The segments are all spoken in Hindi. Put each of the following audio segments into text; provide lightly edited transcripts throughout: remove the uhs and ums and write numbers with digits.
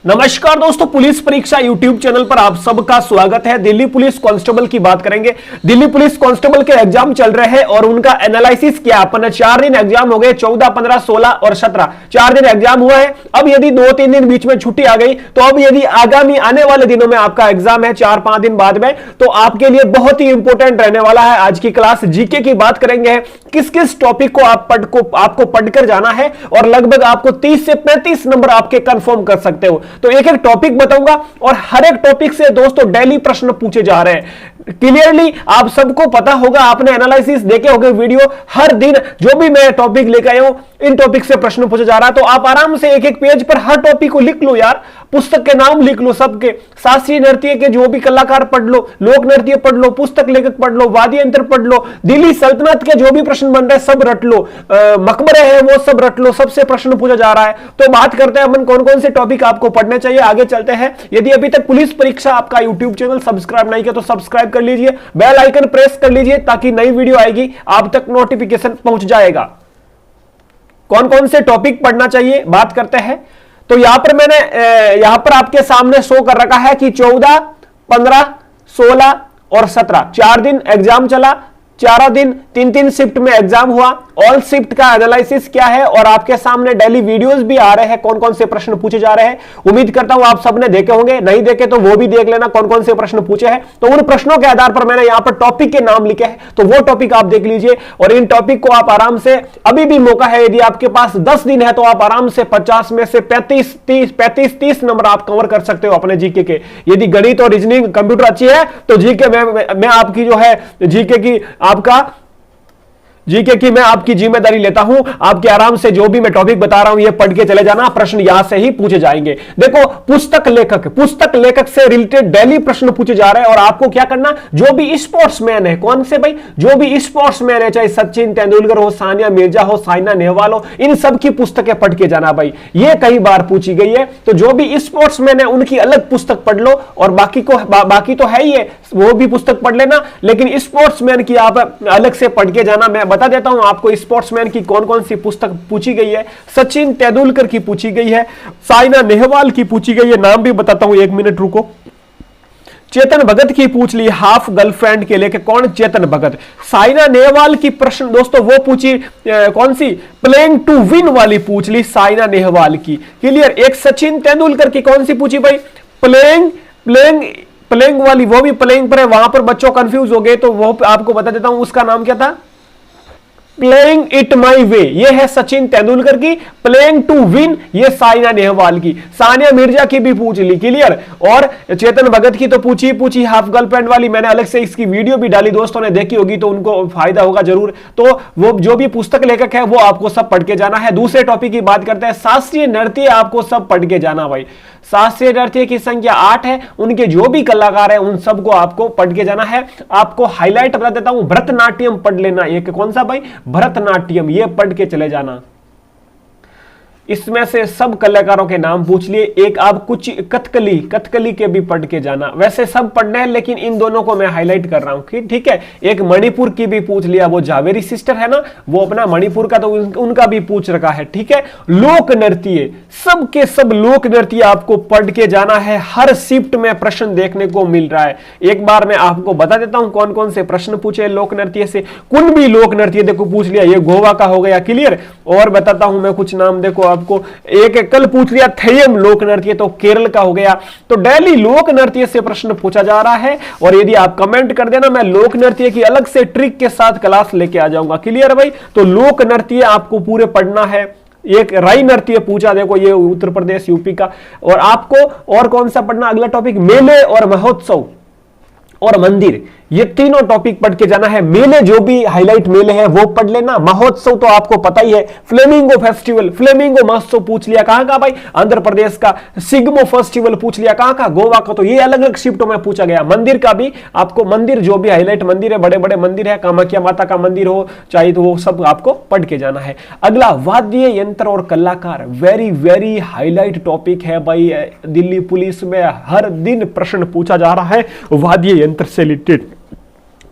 नमस्कार दोस्तों, पुलिस परीक्षा यूट्यूब चैनल पर आप सबका स्वागत है। दिल्ली पुलिस कांस्टेबल की बात करेंगे। दिल्ली पुलिस कांस्टेबल के एग्जाम चल रहे हैं और उनका एनालिसिस किया अपन। 4 दिन एग्जाम हो गए, 14, 15, 16 और 17, 4 दिन एग्जाम हुआ है। अब यदि 2-3 दिन बीच में छुट्टी आ गई तो अब यदि आगामी आने वाले दिनों में आपका एग्जाम है 4-5 दिन बाद में, तो आपके लिए बहुत ही इंपॉर्टेंट रहने वाला है आज की क्लास। जीके की बात करेंगे, किस किस टॉपिक को आपको पढ़कर जाना है और लगभग आपको 30 से 35 नंबर आपके कंफर्म कर सकते हो। तो एक एक टॉपिक बताऊंगा और हर एक टॉपिक से दोस्तों डेली प्रश्न पूछे जा रहे हैं। क्लियरली आप सबको पता होगा, आपने एनालिसिस देखे होंगे वीडियो। हर दिन जो भी मैं टॉपिक लेकर आया हूं, इन टॉपिक से प्रश्न पूछा जा रहा है। तो आप आराम से एक एक पेज पर हर टॉपिक को लिख लो यार, पुस्तक के नाम लिख लो सबके। शास्त्रीय नृत्य के जो भी कलाकार पढ़ लो, लोक नृत्य पढ़ लो, पुस्तक लेखक पढ़ लो, वाद्य यंत्र पढ़ लो, दिल्ली सल्तनत के जो भी प्रश्न बन रहे हैं सब रट लो, मकबरे हैं वो सब रट लो, सबसे प्रश्न पूछा जा रहा है। तो बात करते हैं अपन कौन कौन से टॉपिक आपको पढ़ने चाहिए। आगे चलते हैं। यदि अभी तक पुलिस परीक्षा आपका यूट्यूब चैनल सब्सक्राइब नहीं किया तो सब्सक्राइब कर लीजिए, बेल आइकन प्रेस कर लीजिए ताकि नई वीडियो आएगी आप तक नोटिफिकेशन पहुंच जाएगा। कौन कौन से टॉपिक पढ़ना चाहिए बात करते हैं। तो यहां पर मैंने आपके सामने शो कर रखा है कि 14, 15, 16 और 17 4 दिन एग्जाम चला। 4 दिन 3-3 शिफ्ट में एग्जाम हुआ। ऑल शिफ्ट का एनालिसिस क्या है और आपके सामने डेली वीडियोस भी आ रहे हैं, कौन कौन से प्रश्न पूछे जा रहे हैं। उम्मीद करता हूं आप सबने देखे होंगे, नहीं देखे तो वो भी देख लेना कौन कौन से प्रश्न पूछे हैं। तो उन प्रश्नों के आधार पर मैंने यहां पर टॉपिक के नाम लिखे हैं, तो वो टॉपिक आप देख लीजिए और इन टॉपिक को आप आराम से, अभी भी मौका है, यदि आपके पास 10 दिन है तो आप आराम से 50 में से 35-30 नंबर आप कवर कर सकते हो अपने जीके के। यदि गणित और रीजनिंग कंप्यूटर अच्छी है तो जीके में आपकी जो है जीके की मैं आपकी जिम्मेदारी लेता हूं। आपके आराम से जो भी मैं टॉपिक बता रहा हूं ये पढ़ के चले जाना, प्रश्न यहां से ही पूछे जाएंगे। देखो, पुस्तक लेखक से रिलेटेड डेली प्रश्न पूछे जा रहे हैं और आपको क्या करना, जो भी स्पोर्ट्समैन है, कौन से भाई, जो भी स्पोर्ट्समैन है, चाहे सचिन तेंदुलकर हो, सानिया मिर्जा हो, साइना नेहवाल हो, इन सब की पुस्तकें पढ़ के जाना भाई। ये कई बार पूछी गई है। तो जो भी स्पोर्ट्समैन है उनकी अलग पुस्तक पढ़ लो और बाकी तो है ही है, वो भी पुस्तक पढ़ लेना, लेकिन स्पोर्ट्समैन की आप अलग से पढ़ के जाना। मैं बता देता हूं आपको स्पोर्ट्समैन की कौन कौन सी पुस्तक पूछी गई है। सचिन तेंदुलकर की पूछी गई है, साइना नेहवाल की पूछी गई है, नाम भी बताता हूं, 1 मिनट रुको। चेतन भगत की पूछ ली, हाफ गर्लफ्रेंड के लेके, कौन, चेतन भगत। साइना नेहवाल की प्रश्न दोस्तों वो पूछी, कौन सी, प्लेइंग टू विन वाली पूछ ली साइना नेहवाल की। क्लियर। एक सचिन तेंदुलकर की कौन सी पूछी भाई, प्लेइंग वाली, वो भी प्लेइंग पर है, वहां पर बच्चों कंफ्यूज हो गए तो वो आपको बता देता हूं, उसका नाम क्या था, प्लेइंग इट माई वे। ये है सचिन तेंदुलकर की। प्लेइंग टू विन ये साइना नेहवाल की। सानिया मिर्जा की भी पूछ ली। क्लियर। और चेतन भगत की तो पूछी हाफ गर्लफ्रेंड वाली, मैंने अलग से इसकी वीडियो भी डाली, दोस्तों ने देखी होगी तो उनको फायदा होगा जरूर। तो वो जो भी पुस्तक लेखक है वो आपको सब पढ़ के जाना है। दूसरे टॉपिक की बात करते हैं, शास्त्रीय नृत्य आपको सब पढ़ के जाना भाई। शास्त्रीय नृत्य की संख्या 8 है, उनके जो भी कलाकार हैं उन सबको आपको पढ़ के जाना है। आपको हाईलाइट बता देता हूं, भरतनाट्यम पढ़ लेना। एक कौन सा भाई, भरतनाट्यम, ये पढ़ के चले जाना। इसमें से सब कलाकारों के नाम पूछ लिए। एक आप कुछ कथकली के भी पढ़ के जाना। वैसे सब पढ़ने हैं लेकिन इन दोनों को मैं हाईलाइट कर रहा हूं, ठीक है। एक मणिपुर की भी पूछ लिया, वो जावेरी सिस्टर है ना, वो अपना मणिपुर का तो उनका भी पूछ रखा है, ठीक है। लोक नृत्य, सब के सब लोक नृत्य आपको पढ़ के जाना है। हर शिफ्ट में प्रश्न देखने को मिल रहा है। एक बार मैं आपको बता देता हूं कौन कौन से प्रश्न पूछे लोक नृत्य से। कुणबी लोक नृत्य देखो पूछ लिया, ये गोवा का हो गया। क्लियर। और बताता हूं मैं कुछ नाम, देखो आपको एक कल पूछ लिया थेयम लोक नृत्य, तो केरल का हो गया। तो डेली लोक नृत्य से प्रश्न पूछा जा रहा है और यदि आप कमेंट कर देना, मैं लोक नृत्य की अलग से ट्रिक के साथ क्लास लेके आ जाऊंगा। क्लियर भाई। तो लोक नृत्य आपको पूरे पढ़ना है। एक राई नृत्य पूछा, देखो ये उत्तर प्रदेश यूपी का। और आपको और कौन सा पढ़ना, अगला टॉपिक, मेले और महोत्सव और मंदिर, ये तीनों टॉपिक पढ़ के जाना है। मेले जो भी हाईलाइट मेले हैं वो पढ़ लेना। महोत्सव तो आपको पता ही है, फ्लेमिंगो फेस्टिवल, फ्लेमिंगो महोत्सव पूछ लिया, कहां का भाई, आंध्र प्रदेश का। सिग्मो फेस्टिवल पूछ लिया, कहां का, गोवा का। तो ये अलग अलग शिफ्टों में पूछा गया। मंदिर का भी आपको, मंदिर जो भी हाईलाइट मंदिर है, बड़े बड़े मंदिर है, कामाख्या माता का मंदिर हो चाहे, तो वो सब आपको पढ़ के जाना है। अगला, वाद्य यंत्र और कलाकार, वेरी वेरी हाईलाइट टॉपिक है भाई। दिल्ली पुलिस में हर दिन प्रश्न पूछा जा रहा है वाद्य यंत्र से रिलेटेड।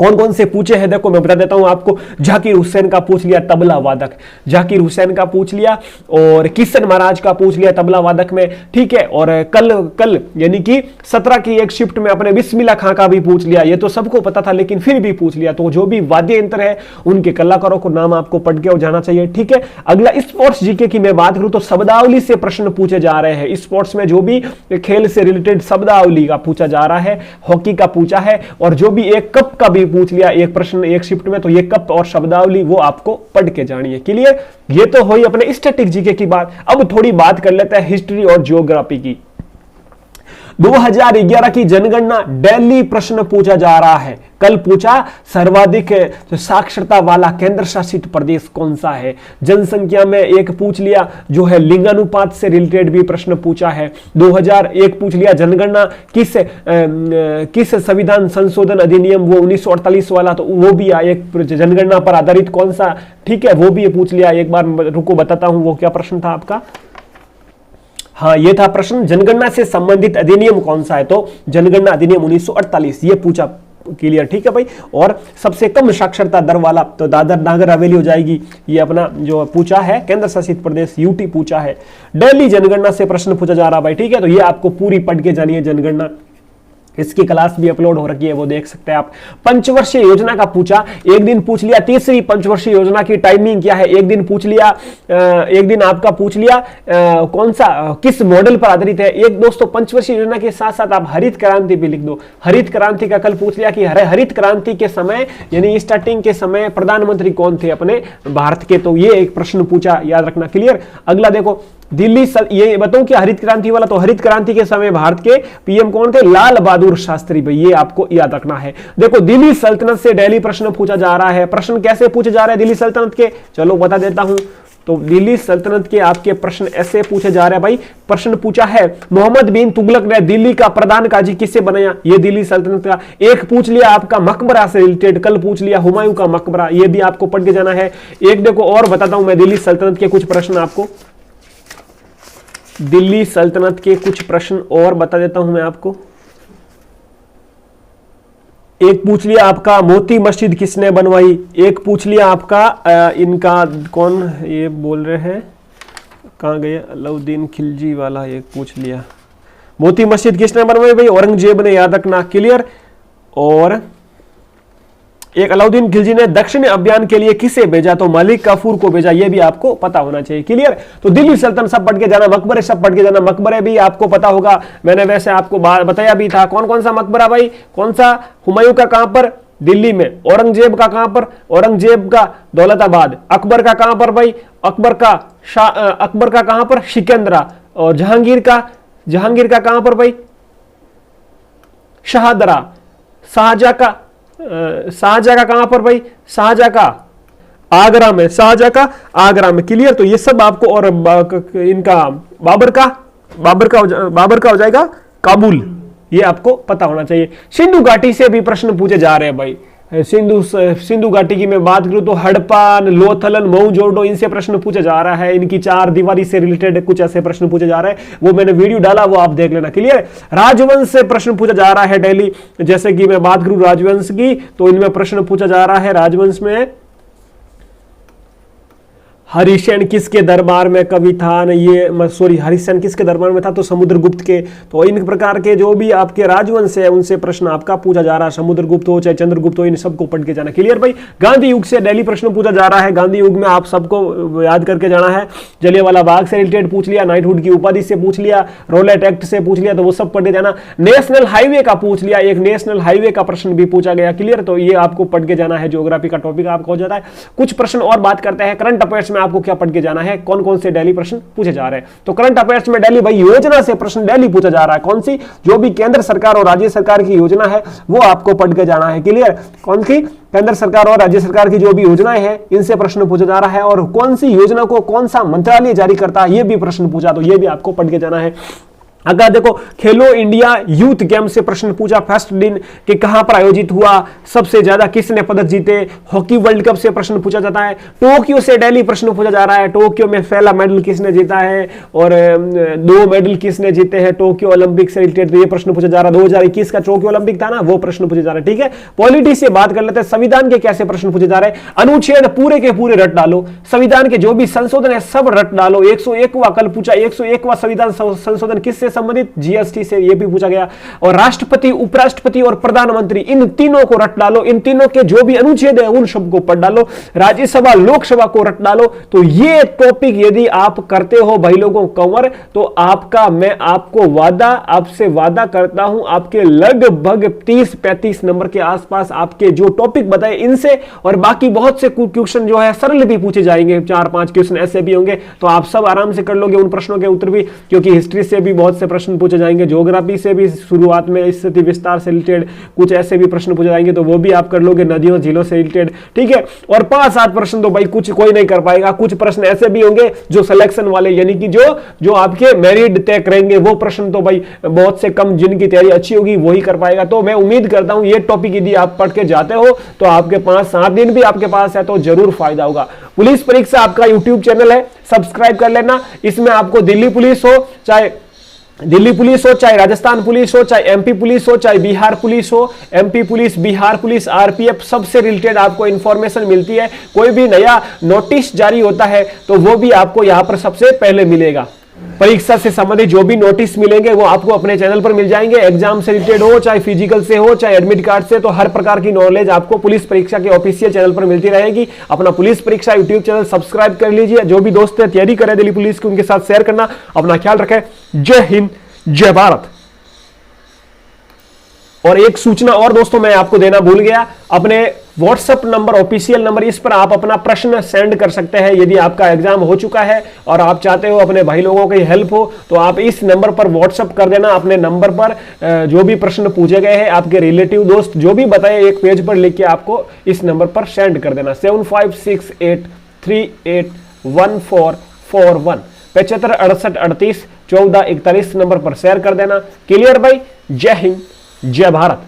कौन कौन से पूछे हैं देखो मैं बता देता हूं आपको। जाकिर हुसैन का पूछ लिया तबला वादक, जाकिर हुसैन का पूछ लिया, और किशन महाराज का पूछ लिया तबला वादक में, ठीक है। और कल यानी कि 17 की एक शिफ्ट में अपने बिस्मिल्लाह खां का भी पूछ लिया, ये तो सबको पता था लेकिन फिर भी पूछ लिया। तो जो भी वाद्य यंत्र है उनके कलाकारों को नाम आपको पढ़ के जाना चाहिए, ठीक है। अगला स्पोर्ट्स जीके की मैं बात करूं तो शब्दावली से प्रश्न पूछे जा रहे हैं। स्पोर्ट्स में जो भी खेल से रिलेटेड शब्दावली का पूछा जा रहा है, हॉकी का पूछा है, और जो भी एक कप का भी पूछ लिया एक प्रश्न एक शिफ्ट में, तो ये कप और शब्दावली वो आपको पढ़ के जानी है। क्लियर? ये तो हुई अपने स्टैटिक जीके की बात। अब थोड़ी बात कर लेते हैं हिस्ट्री और ज्योग्राफी की। 2011 की जनगणना दिल्ली प्रश्न पूछा जा रहा है। कल पूछा सर्वाधिक साक्षरता वाला केंद्र शासित प्रदेश कौन सा है। जनसंख्या में एक पूछ लिया, जो है लिंगानुपात से रिलेटेड भी प्रश्न पूछा है। 2001 पूछ लिया जनगणना किस संविधान संशोधन अधिनियम वो 1948 वाला, तो वो भी एक जनगणना पर आधारित कौन सा, ठीक है, वो भी पूछ लिया। एक बार रुको बताता हूं वो क्या प्रश्न था आपका। हाँ, ये था प्रश्न, जनगणना से संबंधित अधिनियम कौन सा है, तो जनगणना अधिनियम 1948 ये पूछा। क्लियर? ठीक है भाई। और सबसे कम साक्षरता दर वाला तो दादर नागर हवेली हो जाएगी। ये अपना जो पूछा है केंद्र शासित प्रदेश यूटी पूछा है। दिल्ली जनगणना से प्रश्न पूछा जा रहा भाई, ठीक है। तो ये आपको पूरी पढ़ के जानी है जनगणना, इसकी क्लास भी अपलोड हो रखी है, वो देख सकते हैं आप। पंचवर्षीय योजना का पूछा, एक दिन पूछ लिया तीसरी पंचवर्षीय योजना की टाइमिंग क्या है, एक दिन पूछ लिया, एक दिन आपका पूछ लिया कौन सा किस मॉडल पर आधारित है। एक दोस्तों पंचवर्षीय योजना के साथ साथ आप हरित क्रांति भी लिख दो। हरित क्रांति का कल पूछ लिया कि हरित क्रांति के समय यानी स्टार्टिंग के समय प्रधानमंत्री कौन थे अपने भारत के, तो ये एक प्रश्न पूछा, याद रखना। क्लियर? अगला देखो दिल्ली ये बताऊं कि हरित क्रांति वाला, तो हरित क्रांति के समय भारत के पीएम कौन थे, लाल बहादुर शास्त्री भाई, ये आपको याद रखना है। देखो दिल्ली सल्तनत से दिल्ली प्रश्न पूछा जा रहा है। प्रश्न कैसे पूछे जा रहे हैं दिल्ली सल्तनत के, चलो बता देता हूं। तो दिल्ली सल्तनत के आपके प्रश्न ऐसे पूछे जा रहे हैं भाई। प्रश्न पूछा है मोहम्मद बिन तुगलक ने दिल्ली का प्रधान काजी किससे बनाया, ये दिल्ली सल्तनत का। एक पूछ लिया आपका मकबरा से रिलेटेड, कल पूछ लिया हुमायूं का मकबरा, ये भी आपको पढ़ के जाना है। एक देखो और बताता हूं मैं दिल्ली सल्तनत के कुछ प्रश्न आपको, दिल्ली सल्तनत के कुछ प्रश्न और बता देता हूं मैं आपको। एक पूछ लिया आपका मोती मस्जिद किसने बनवाई, एक पूछ लिया आपका इनका कौन ये बोल रहे हैं, कहां गए, अलाउद्दीन खिलजी वाला, एक पूछ लिया मोती मस्जिद किसने बनवाई भाई, औरंगजेब ने, याद रखना। क्लियर? और एक अलाउद्दीन खिलजी ने दक्षिण अभियान के लिए किसे भेजा, तो मलिक काफूर को भेजा, ये भी आपको पता होना चाहिए। क्लियर? तो दिल्ली सल्तनत सब पढ़ के जाना, मकबरे सब पढ़ के जाना। मकबरे भी आपको पता होगा, मैंने वैसे आपको बताया भी था। कौन कौन सा मकबरा भाई, कौन सा, हुमायूं का कहां पर, दिल्ली में। औरंगजेब का कहां पर, औरंगजेब का दौलताबाद। अकबर का कहां पर भाई, अकबर का कहां पर, सिकंदरा। और जहांगीर का कहां पर भाई, शाहदरा। शाहजहां का कहां पर भाई, शाहजहां का आगरा में, शाहजहां का आगरा में। क्लियर? तो ये सब आपको, और इनका बाबर का हो जाएगा काबुल, ये आपको पता होना चाहिए। सिंधु घाटी से भी प्रश्न पूछे जा रहे हैं भाई। सिंधु घाटी की मैं बात करूं तो हड़प्पा, लोथलन, मोहनजोदड़ो, इनसे प्रश्न पूछा जा रहा है। इनकी चार दीवारी से रिलेटेड कुछ ऐसे प्रश्न पूछे जा रहे हैं, वो मैंने वीडियो डाला, वो आप देख लेना। क्लियर? राजवंश से प्रश्न पूछा जा रहा है दिल्ली, जैसे कि मैं बात करूं राजवंश की, तो इनमें प्रश्न पूछा जा रहा है राजवंश में हरिसेन किसके दरबार में कवि था, ये सॉरी हरिसेन किसके दरबार में था, तो समुद्रगुप्त के। तो इन प्रकार के जो भी आपके राजवंश है उनसे प्रश्न आपका पूछा जा रहा है, समुद्रगुप्त हो चाहे चंद्रगुप्त हो, इन सबको पढ़ के जाना। क्लियर भाई? गांधी युग से दिल्ली प्रश्न पूछा जा रहा है। गांधी युग में आप सबको याद करके जाना है। जलियांवाला बाग से रिलेटेड पूछ लिया, नाइटहुड की उपाधि से पूछ लिया, रोलेट एक्ट से पूछ लिया, तो वो सब पढ़ के जाना। नेशनल हाईवे का पूछ लिया, एक नेशनल हाईवे का प्रश्न भी पूछा गया। क्लियर? तो ये आपको पढ़ के जाना है, ज्योग्राफी का टॉपिक आपका हो जाता है। कुछ प्रश्न और बात करते हैं करंट अफेयर्स में, आपको क्या पढ़ के जाना है, कौन कौन से दिल्ली प्रश्न पूछे जा रहे हैं। तो करंट अफेयर्स में दिल्ली भाई योजना से प्रश्न दिल्ली पूछा जा रहा है। कौन सी, जो भी केंद्र सरकार और राज्य सरकार की योजना है वो आपको पढ़ के जाना है। क्लियर? कौन सी केंद्र सरकार और राज्य सरकार की जो भी योजनाएं हैं इनसे प्रश्न पूछा जा रहा है, और कौन सी योजना को कौन सा मंत्रालय जारी करता है ये भी प्रश्न पूछा, तो ये भी आपको पढ़ के जाना है। अगर देखो खेलो इंडिया यूथ गेम से प्रश्न पूछा, फर्स्ट दिन कि कहां पर आयोजित हुआ, सबसे ज्यादा किसने पदक जीते। हॉकी वर्ल्ड कप से प्रश्न पूछा जाता है। टोक्यो से दिल्ली प्रश्न पूछा जा रहा है, टोक्यो में पहला मेडल किसने जीता है और 2 मेडल किसने जीते हैं टोक्यो ओलंपिक से रिलेटेड, ये प्रश्न पूछा जा रहा है। 2021 का टोक्यो ओलंपिक था ना, वो प्रश्न पूछा जा रहा है। ठीक है, पॉलिटी से बात कर लेते हैं, संविधान के कैसे प्रश्न पूछे जा रहे हैं। अनुच्छेद पूरे के पूरे रट डालो, संविधान के जो भी संशोधन है सब रट डालो। 101वां कल पूछा, 101वां संविधान संशोधन किससे संबंधित, जीएसटी से, ये भी पूछा गया। और राष्ट्रपति, उपराष्ट्रपति और प्रधानमंत्री, इन तीनों को रट डालो, इन तीनों के जो भी अनुच्छेद है उन सबको पढ़ डालो। राज्यसभा लोकसभा को रट डालो। तो ये टॉपिक यदि आप करते हो भाई लोगों कवर, तो आपका, मैं आपसे वादा करता हूं, आपके लगभग 30-35 नंबर के आसपास आपके जो टॉपिक बताए इनसे, और बाकी बहुत से क्वेश्चन जो है सरल भी पूछे जाएंगे, 4-5 क्वेश्चन ऐसे भी होंगे, तो आप सब आराम से कर लोगे उन प्रश्नों के उत्तर भी, क्योंकि हिस्ट्री से भी बहुत से प्रश्न पूछे जाएंगे, ज्योग्राफी से भी शुरुआत में स्थिति विस्तार से रिलेटेड कुछ ऐसे भी प्रश्न पूछे जाएंगे, तो वो भी आप कर लोगे, नदियों झीलों से रिलेटेड। ठीक है, और 5-7 प्रश्न तो भाई कुछ कोई नहीं कर पाएगा। कुछ प्रश्न ऐसे भी होंगे जो सिलेक्शन वाले, यानी कि जो आपके मेरिट तय करेंगे, वो प्रश्न तो भाई बहुत से कम, जिनकी तैयारी अच्छी होगी वही कर पाएगा। तो मैं उम्मीद करता हूं ये टॉपिक यदि आप पढ़ के जाते हो तो आपके 5-7 दिन भी आपके पास है तो जरूर फायदा होगा। पुलिस परीक्षा आपका यूट्यूब चैनल है, सब्सक्राइब कर लेना। इसमें आपको दिल्ली पुलिस हो, चाहे राजस्थान पुलिस हो, चाहे एमपी पुलिस हो, चाहे बिहार पुलिस हो, MP police, Bihar police, RPF, सबसे रिलेटेड आपको इंफॉर्मेशन मिलती है। कोई भी नया नोटिस जारी होता है तो वो भी आपको यहां पर सबसे पहले मिलेगा। परीक्षा से संबंधित जो भी नोटिस मिलेंगे वो आपको अपने चैनल पर मिल जाएंगे। एग्जाम से रिलेटेड हो, चाहे फिजिकल से हो, चाहे एडमिट कार्ड से, तो हर प्रकार की नॉलेज आपको पुलिस परीक्षा के ऑफिशियल चैनल पर मिलती रहेगी। अपना पुलिस परीक्षा यूट्यूब चैनल सब्सक्राइब कर लीजिए। जो भी दोस्त तैयारी करे दिल्ली पुलिस की, उनके साथ शेयर करना। अपना ख्याल रखें। जय हिंद, जय भारत। और एक सूचना और दोस्तों मैं आपको देना भूल गया, अपने व्हाट्सएप नंबर, ऑफिशियल नंबर, इस पर आप अपना प्रश्न सेंड कर सकते हैं। यदि आपका एग्जाम हो चुका है और आप चाहते हो अपने भाई लोगों की हेल्प हो, तो आप इस नंबर पर व्हाट्सएप कर देना। अपने नंबर पर जो भी प्रश्न पूछे गए हैं, आपके रिलेटिव दोस्त जो भी बताए, एक पेज पर लिख के आपको इस नंबर पर सेंड कर देना। 7568381441 7568381441 नंबर पर शेयर कर देना। क्लियर भाई। जय हिंद, जय भारत।